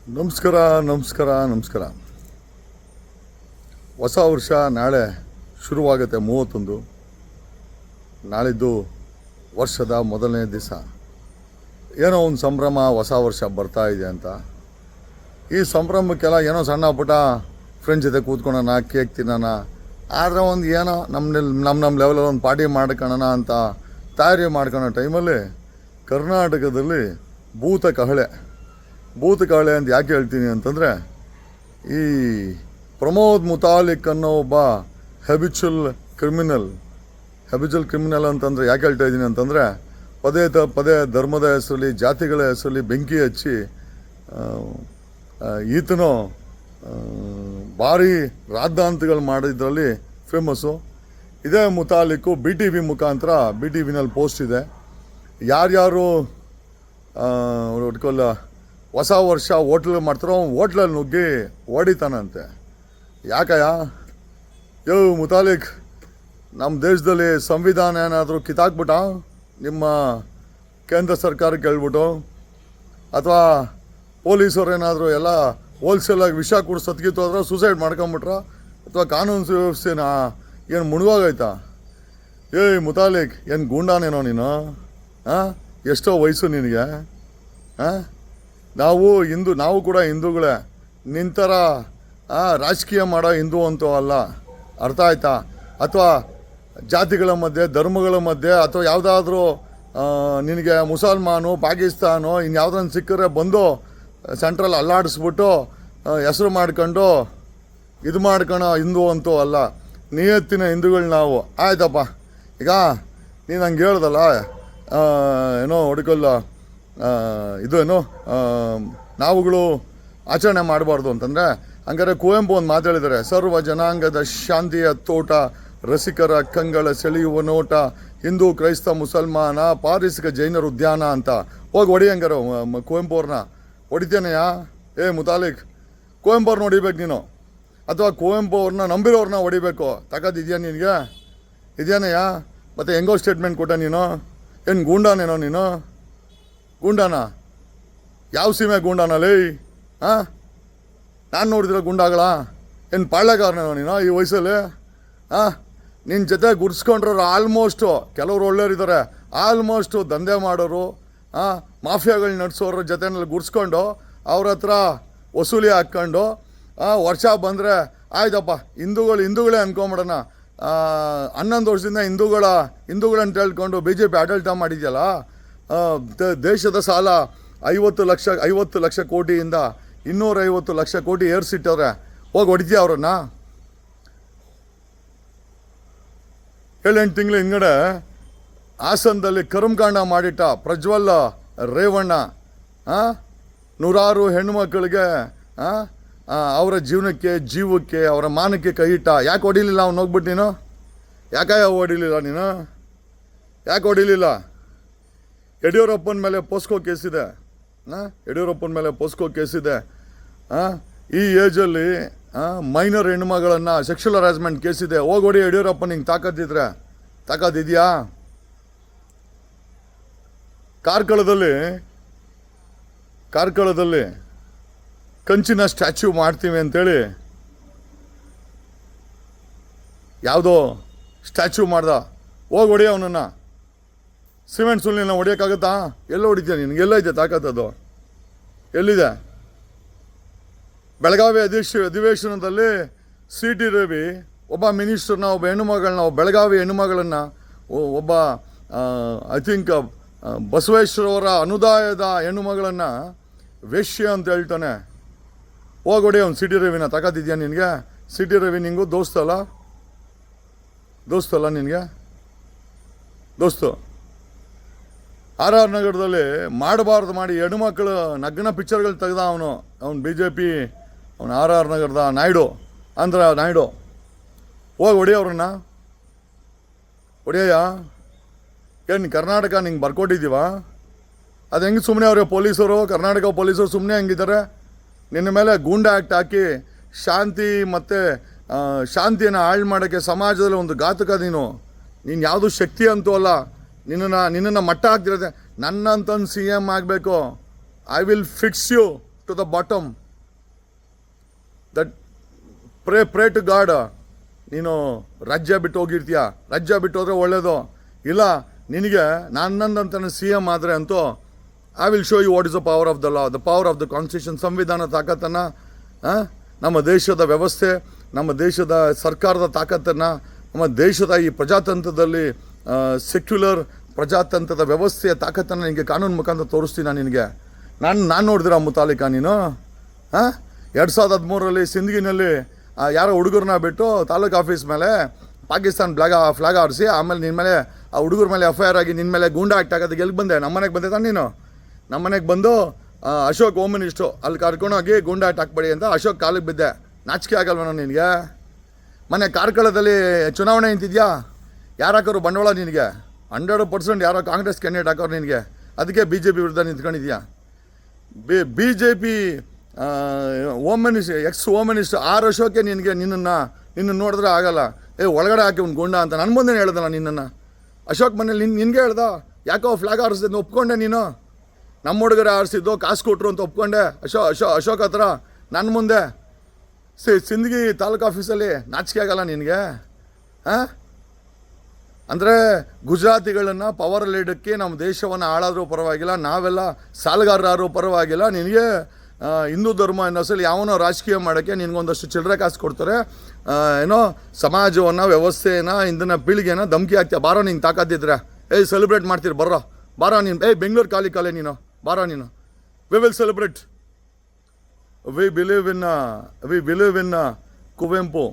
ನಮಸ್ಕಾರ ನಮಸ್ಕಾರ ನಮಸ್ಕಾರ. ಹೊಸ ವರ್ಷ ನಾಳೆ ಶುರುವಾಗುತ್ತೆ 31. ನಾಳಿದ್ದು ವರ್ಷದ ಮೊದಲನೇ ದಿವಸ. ಏನೋ ಒಂದು ಸಂಭ್ರಮ, ಹೊಸ ವರ್ಷ ಬರ್ತಾ ಇದೆ ಅಂತ. ಈ ಸಂಭ್ರಮಕ್ಕೆಲ್ಲ ಏನೋ ಸಣ್ಣ ಪುಟ್ಟ ಫ್ರೆಂಡ್ಸ್ ಜೊತೆ ಕೂತ್ಕೊಳ್ಳೋಣ, ಕೇಕ್ ತಿನ್ನೋಣ, ಆದರೆ ಒಂದು ಏನೋ ನಮ್ಮ ಲೆವೆಲಲ್ಲಿ ಒಂದು ಪಾರ್ಟಿ ಮಾಡ್ಕೊಳ್ಳೋಣ ಅಂತ ತಯಾರಿ ಮಾಡ್ಕೊಳ್ಳೋ ಟೈಮಲ್ಲಿ ಕರ್ನಾಟಕದಲ್ಲಿ ಭೂತ ಕಹಳೆ ಅಂತ ಯಾಕೆ ಹೇಳ್ತೀನಿ ಅಂತಂದರೆ, ಈ ಪ್ರಮೋದ್ ಮುತಾಲಿಕ್ ಅನ್ನೋ ಒಬ್ಬ ಹ್ಯಾಬಿಚುವಲ್ ಕ್ರಿಮಿನಲ್ ಅಂತಂದರೆ ಯಾಕೆ ಹೇಳ್ತಾ ಇದ್ದೀನಿ ಅಂತಂದರೆ, ಪದೇ ಧರ್ಮದ ಹೆಸರಲ್ಲಿ, ಜಾತಿಗಳ ಹೆಸರಲ್ಲಿ ಬೆಂಕಿ ಹಚ್ಚಿ ಈತನು ಭಾರಿ ರಾದ್ದಾಂತಗಳು ಮಾಡಿದ್ರಲ್ಲಿ ಫೇಮಸ್ಸು. ಇದೇ ಮುತಾಲಿಕ್ಕು BTV ಮುಖಾಂತರ, BTVನಲ್ಲಿ ಪೋಸ್ಟ್ ಇದೆ, ಯಾರ್ಯಾರು ಒಟ್ಕೊಲ್ಲ ಹೊಸ ವರ್ಷ ಹೋಟ್ಲ್ ಮಾಡ್ತಾರೋ ಹೋಟ್ಲಲ್ಲಿ ನುಗ್ಗಿ ಹೊಡಿತಾನಂತೆ. ಯಾಕಯ್ಯ ಮುತಾಲಿಕ್, ನಮ್ಮ ದೇಶದಲ್ಲಿ ಸಂವಿಧಾನ ಏನಾದರೂ ಕಿತ್ತಾಕ್ಬಿಟ್ಟ ನಿಮ್ಮ ಕೇಂದ್ರ ಸರ್ಕಾರಕ್ಕೆ ಹೇಳ್ಬಿಟ್ಟು, ಅಥವಾ ಪೊಲೀಸರು ಏನಾದರೂ ಎಲ್ಲ ಹೋಲ್ಸೇಲಾಗಿ ವಿಷ ಕುಡಿದು ಸತ್ಗಿತ್ತು ಆದರೆ ಸೂಸೈಡ್ ಮಾಡ್ಕೊಂಬಿಟ್ರ, ಅಥವಾ ಕಾನೂನು ವ್ಯವಸ್ಥೆನ ಏನು ಮುಳುಗೋಗೈತಾ? ಮುತಾಲಿಕ್, ಏನು ಗೂಂಡಾನೇನೋ ನೀನು? ಎಷ್ಟೋ ವಯಸ್ಸು ನಿನಗೆ? ನಾವು ಕೂಡ ಹಿಂದೂಗಳೇ, ನಿಂತರ ರಾಜಕೀಯ ಮಾಡೋ ಹಿಂದೂ ಅಂತೂ ಅಲ್ಲ, ಅರ್ಥ ಆಯ್ತಾ? ಅಥವಾ ಜಾತಿಗಳ ಮಧ್ಯೆ, ಧರ್ಮಗಳ ಮಧ್ಯೆ, ಅಥವಾ ಯಾವುದಾದ್ರೂ ನಿನಗೆ ಮುಸಲ್ಮಾನು, ಪಾಕಿಸ್ತಾನು ಇನ್ಯಾವುದನ್ನು ಸಿಕ್ಕರೆ ಬಂದು ಸೆಂಟ್ರಲ್ ಅಲ್ಲಾಡಿಸ್ಬಿಟ್ಟು ಹೆಸರು ಮಾಡ್ಕೊಂಡು ಇದು ಮಾಡ್ಕೊಳೋ ಹಿಂದೂ ಅಂತೂ ಅಲ್ಲ, ನಿಯತ್ತಿನ ಹಿಂದೂಗಳು ನಾವು. ಆಯ್ತಪ್ಪ, ಈಗ ನೀನು ಹಂಗೆ ಹೇಳ್ದಲ್ಲ, ಏನೋ ಹುಡುಕಲ್ಲ ನಾವುಗಳು ಆಚರಣೆ ಮಾಡಬಾರ್ದು ಅಂತಂದರೆ, ಹಂಗಾರೆ ಕುವೆಂಪು ಒಂದು ಮಾತು ಹೇಳಿದ್ದಾರೆ, ಸರ್ವ ಜನಾಂಗದ ಶಾಂತಿಯ ತೋಟ, ರಸಿಕರ ಕಂಗಳ ಸೆಳೆಯುವ ನೋಟ, ಹಿಂದೂ ಕ್ರೈಸ್ತ ಮುಸಲ್ಮಾನ ಪಾರಸಿಕ ಜೈನರ ಉದ್ಯಾನ ಅಂತ. ಹೋಗಿ ಹೊಡಿ ಹಂಗಾರೆ ಕುವೆಂಪು ಅವ್ರನ್ನ. ಹೊಡಿತೇನೆಯಾ? ಮುತಾಲಿಕ್, ಕುವೆಂಪು ಅವ್ರನ್ನ ಹೊಡಿಬೇಕು ನೀನು, ಅಥವಾ ಕುವೆಂಪು ಅವ್ರನ್ನ ನಂಬಿರೋರನ್ನ ಹೊಡಿಬೇಕು. ತಗೋದಿದೆಯಾ ನಿನಗೆ? ಇದೆಯೇನೆಯ? ಮತ್ತು ಹೆಂಗೋ ಸ್ಟೇಟ್ಮೆಂಟ್ ಕೊಟ್ಟ ನೀನು? ಏನು ಗೂಂಡಾನೇನೋ ನೀನು? ಗೂಂಡಾನ? ಯಾವ ಸೀಮೆ ಗೂಂಡಾನಲ್ಲಿ? ನಾನು ನೋಡಿದ್ರೆ ಗುಂಡಾಗಳ? ಏನು ಪಾಳ್ಯಗಾರನೇನೋ ನೀನು ಈ ವಯಸ್ಸಲ್ಲಿ? ನಿನ್ನ ಜೊತೆ ಗುರ್ಸ್ಕೊಂಡ್ರು ಆಲ್ಮೋಸ್ಟು, ಕೆಲವರು ಒಳ್ಳೆಯವರಿದ್ದಾರೆ, ಆಲ್ಮೋಸ್ಟು ದಂಧೆ ಮಾಡೋರು, ಮಾಫಿಯಾಗಳು ನಡೆಸೋರ ಜೊತೆನಲ್ಲಿ ಗುರ್ಸ್ಕೊಂಡು ಅವ್ರ ಹತ್ರ ವಸೂಲಿ ಹಾಕ್ಕೊಂಡು ವರ್ಷ ಬಂದರೆ ಆಯ್ತಪ್ಪ ಹಿಂದೂಗಳೇ ಅಂದ್ಕೊಂಬಿಡೋಣ. 11 ವರ್ಷದಿಂದ ಹಿಂದೂಗಳಂತ ಹೇಳ್ಕೊಂಡು BJP ಆಡಳಿತ ಮಾಡಿದೆಯಲ್ಲ, ದೇಶದ ಸಾಲ 50 ಲಕ್ಷ ಕೋಟಿಯಿಂದ 250 ಲಕ್ಷ ಕೋಟಿ ಏರ್ಸಿಟ್ಟವ್ರೆ. ಹೋಗಿ ಹೊಡಿತೀಯ ಅವ್ರನ್ನ? 7-8 ತಿಂಗಳ ಹಿಂಗಡೆ ಹಾಸನದಲ್ಲಿ ಕರ್ಮಕಾಂಡ ಮಾಡಿಟ್ಟ ಪ್ರಜ್ವಲ್ ರೇವಣ್ಣ ನೂರಾರು ಹೆಣ್ಣುಮಕ್ಕಳಿಗೆ ಅವರ ಜೀವಕ್ಕೆ ಅವರ ಮಾನಕ್ಕೆ ಕೈ ಇಟ್ಟ. ಯಾಕೆ ಹೊಡಿಲಿಲ್ಲ ಅವ್ನು? ಹೋಗ್ಬಿಟ್ಟು ನೀನು ಹೊಡಿಲಿಲ್ಲ ನೀನು? ಯಾಕೆ ಹೊಡಿಲಿಲ್ಲ? ಯಡಿಯೂರಪ್ಪನ ಮೇಲೆ ಪೋಸ್ಕೋ ಕೇಸಿದೆ. ಈ ಏಜಲ್ಲಿ ಮೈನರ್ ಹೆಣ್ಣುಮಗಳನ್ನು ಸೆಕ್ಷುವಲ್ ಹರಾಸ್ಮೆಂಟ್ ಕೇಸಿದೆ. ಹೋಗಿ ಯಡಿಯೂರಪ್ಪ, ನಿಂಗೆ ತಾಕತ್ತಿದೆಯಾ? ಕಾರ್ಕಳದಲ್ಲಿ ಕಂಚಿನ ಸ್ಟ್ಯಾಚ್ಯೂ ಮಾಡ್ತೀವಿ ಅಂತೇಳಿ ಯಾವುದೋ ಸ್ಟ್ಯಾಚ್ಯೂ ಮಾಡ್ದ. ಹೋಗಿ ಹೊಡಿ ಅವನನ್ನು. ಸಿಮೆಂಟ್ ಸುಳ್ಳಿನ ಹೊಡಿಯೋಕ್ಕಾಗತ್ತಾ? ಎಲ್ಲ ಹೊಡಿತೀಯ ನಿನಗೆ? ಎಲ್ಲೈತೆ ತಾಕತ್ತದು? ಎಲ್ಲಿದೆ? ಬೆಳಗಾವಿ ಅಧಿವೇಶನದಲ್ಲಿ CT ರವಿ ಒಬ್ಬ ಮಿನಿಸ್ಟರ್ನ, ಒಬ್ಬ ಹೆಣ್ಣುಮಗಳನ್ನ, ಬೆಳಗಾವಿ ಹೆಣ್ಣುಮಗಳನ್ನು, ಒಬ್ಬ ಐ ಥಿಂಕ್ ಬಸವೇಶ್ವರವರ ಅನುದಾಯದ ಹೆಣ್ಣುಮಗಳನ್ನು ವೇಶ್ಯ ಅಂತ ಹೇಳ್ತಾನೆ. ಹೋಗೊಡಿ ಅವ್ನು CT ರವಿನ. ತಾಕತ್ತಿದ್ಯಾ ನಿನಗೆ? CT ರವಿ ನಿಂಗೂ ದೋಸ್ತಲ್ಲ ನಿನಗೆ? ದೋಸ್ತು. RR ನಗರದಲ್ಲಿ ಮಾಡಬಾರ್ದು ಮಾಡಿ ಹೆಣ್ಣುಮಕ್ಕಳು ನಗ್ನ ಪಿಕ್ಚರ್ಗಳು ತೆಗೆದ ಅವನು BJP, ಅವನು RR ನಗರದ ನಾಯ್ಡು. ಹೋಗಿ ಹೊಡಿ ಅವ್ರನ್ನ. ಹೊಡಿಯಯ್ಯ. ಏನು ಕರ್ನಾಟಕ ನಿಂಗೆ ಬರ್ಕೊಟ್ಟಿದ್ದೀವ? ಅದು ಹೆಂಗೆ ಸುಮ್ಮನೆ ಅವ್ರಿಗೆ ಪೊಲೀಸರು, ಕರ್ನಾಟಕ ಪೊಲೀಸರು ಸುಮ್ಮನೆ ಹೆಂಗಿದ್ದಾರೆ? ನಿನ್ನ ಮೇಲೆ ಗೂಂಡಾ ಆ್ಯಕ್ಟ್ ಹಾಕಿ ಶಾಂತಿಯನ್ನು ಹಾಳು ಮಾಡೋಕ್ಕೆ ಸಮಾಜದಲ್ಲಿ ಒಂದು ಘಾತಕ ನೀನು ಯಾವುದು ಶಕ್ತಿ ಅಂತೂ ಅಲ್ಲ. ನಿನ್ನನ್ನು ಮಟ್ಟ ಹಾಕ್ತಿರತ್ತೆ. ನನ್ನಂತಂದು CM ಆಗಬೇಕು. I will fix you. To the bottom. That pray to God. ನೀನು ರಾಜ್ಯ ಬಿಟ್ಟು ಹೋಗಿರ್ತೀಯ, ರಾಜ್ಯ ಬಿಟ್ಟು ಹೋದರೆ ಒಳ್ಳೆಯದು. ಇಲ್ಲ ನಿನಗೆ ನನ್ನಂತ ಸಿ ಎಮ್ ಆದರೆ ಅಂತೂ I will show you what is the power of the law, the power of the constitution. ಸಂವಿಧಾನ ತಾಕತ್ತನ್ನು, ನಮ್ಮ ದೇಶದ ವ್ಯವಸ್ಥೆ, ನಮ್ಮ ದೇಶದ ಸರ್ಕಾರದ ತಾಕತ್ತನ್ನು, ನಮ್ಮ ದೇಶದ ಈ ಪ್ರಜಾತಂತ್ರದಲ್ಲಿ ಸೆಕ್ಯುಲರ್ ಪ್ರಜಾತಂತ್ರದ ವ್ಯವಸ್ಥೆಯ ತಾಕತ್ತನ್ನು ನಿನಗೆ ಕಾನೂನು ಮುಖಾಂತರ ತೋರಿಸ್ತೀನಿ ನಾನು ನಿನಗೆ. ನಾನು ನೋಡಿದಿರ ಮುತಾಲಿಕ ನೀನು? 2013 ಸಿಂದಗಿನಲ್ಲಿ ಯಾರೋ ಹುಡುಗರನ್ನ ಬಿಟ್ಟು ತಾಲೂಕು ಆಫೀಸ್ ಮೇಲೆ ಪಾಕಿಸ್ತಾನ ಫ್ಲಾಗ್ ಆರಿಸಿ ಆಮೇಲೆ ನಿನ್ನ ಮೇಲೆ ಆ ಹುಡುಗರ ಮೇಲೆ FIR ಆಗಿ ನಿನ್ನ ಮೇಲೆ ಗೂಂಡಾ ಆ್ಯಕ್ಟ್ ಆಗೋದಕ್ಕೆ ಎಲ್ಲಿ ಬಂದೆ? ನಮ್ಮ ಮನೆಗೆ ಬಂದೆ ತಾನು ನೀನು? ನಮ್ಮ ಮನೆಗೆ ಬಂದು ಅಶೋಕ್ ಹೋಮ್ ಮಿನಿಸ್ಟ್ರು ಅಲ್ಲಿ ಕರ್ಕೊಂಡೋಗಿ ಗೂಂಡಾ ಆ್ಯಕ್ಟ್ ಹಾಕ್ಬೇಡಿ ಅಂತ ಅಶೋಕ್ ಕಾಲಿಗೆ ಬಿದ್ದೆ. ನಾಚಿಕೆ ಆಗಲ್ವನೋ ನಿನಗೆ? ಮೊನ್ನೆ ಕಾರ್ಕಳದಲ್ಲಿ ಚುನಾವಣೆ ನಿಂತಿದ್ಯಾ? ಯಾರು ಹಾಕೋರು ಬಂಡವಾಳ ನಿನಗೆ? 100% ಯಾರೋ ಕಾಂಗ್ರೆಸ್ ಕ್ಯಾಂಡಿಡೇಟ್ ಹಾಕೋರು ನಿನಗೆ. ಅದಕ್ಕೆ BJP ವಿರುದ್ಧ ನಿಂತ್ಕೊಂಡಿದ್ಯಾ. BJP home minister, ex home minister ಅಶೋಕೆ ನಿನ್ನನ್ನು ನೋಡಿದ್ರೆ ಆಗಲ್ಲ. ಒಳಗಡೆ ಹಾಕಿ ಒಂದು ಗುಂಡ ಅಂತ ನನ್ನ ಮುಂದೆ ಹೇಳ್ದಲ್ಲ ನಿನ್ನನ್ನು. ಅಶೋಕ್ ಮನೇಲಿ ನಿನಗೆ ಹೇಳ್ದ, ಯಾಕೋ ಫ್ಲಾಗ್ ಆರಿಸಿದ್ದು ಒಪ್ಕೊಂಡೆ ನೀನು. ನಮ್ಮ ಹುಡುಗರೇ ಆರಿಸಿದ್ದು, ಕಾಸು ಕೊಟ್ಟರು ಅಂತ ಒಪ್ಕೊಂಡೆ ಅಶೋಕ್ ಹತ್ರ ನನ್ನ ಮುಂದೆ. ಸಿಂದಗಿ ತಾಲೂಕು ಆಫೀಸಲ್ಲಿ ನಾಚಿಕೆ ಆಗಲ್ಲ ನಿನಗೆ? ಅಂದರೆ ಗುಜರಾತಿಗಳನ್ನು ಪವರಲ್ಲಿ ಇಡೋಕ್ಕೆ ನಮ್ಮ ದೇಶವನ್ನು ಆಳಾದರೂ ಪರವಾಗಿಲ್ಲ, ನಾವೆಲ್ಲ ಸಾಲಗಾರರಾದ್ರೂ ಪರವಾಗಿಲ್ಲ. ನಿನಗೆ ಹಿಂದೂ ಧರ್ಮ ಅನ್ನೋಸಲಿ ಯಾವನೋ ರಾಜಕೀಯ ಮಾಡೋಕ್ಕೆ ನಿನಗೊಂದಷ್ಟು ಚಿಲ್ಲರೆ ಕಾಸು ಕೊಡ್ತಾರೆ. ಏನೋ ಸಮಾಜವನ್ನು, ವ್ಯವಸ್ಥೆಯನ್ನು, ಇಂದಿನ ಪೀಳಿಗೆನ ಧಮಕಿ ಹಾಕ್ತೀಯ. ಬಾರೋ ನಿಂಗೆ ತಾಕತ್ತಿದ್ರೆ ಸೆಲೆಬ್ರೇಟ್ ಮಾಡ್ತೀರಿ, ಬಾರೋ ನೀನು. ಬೆಂಗಳೂರು ಕಾಲೆ ನೀನು ಬಾರೋ ನೀನು. We will celebrate. We believe in Kuvempu.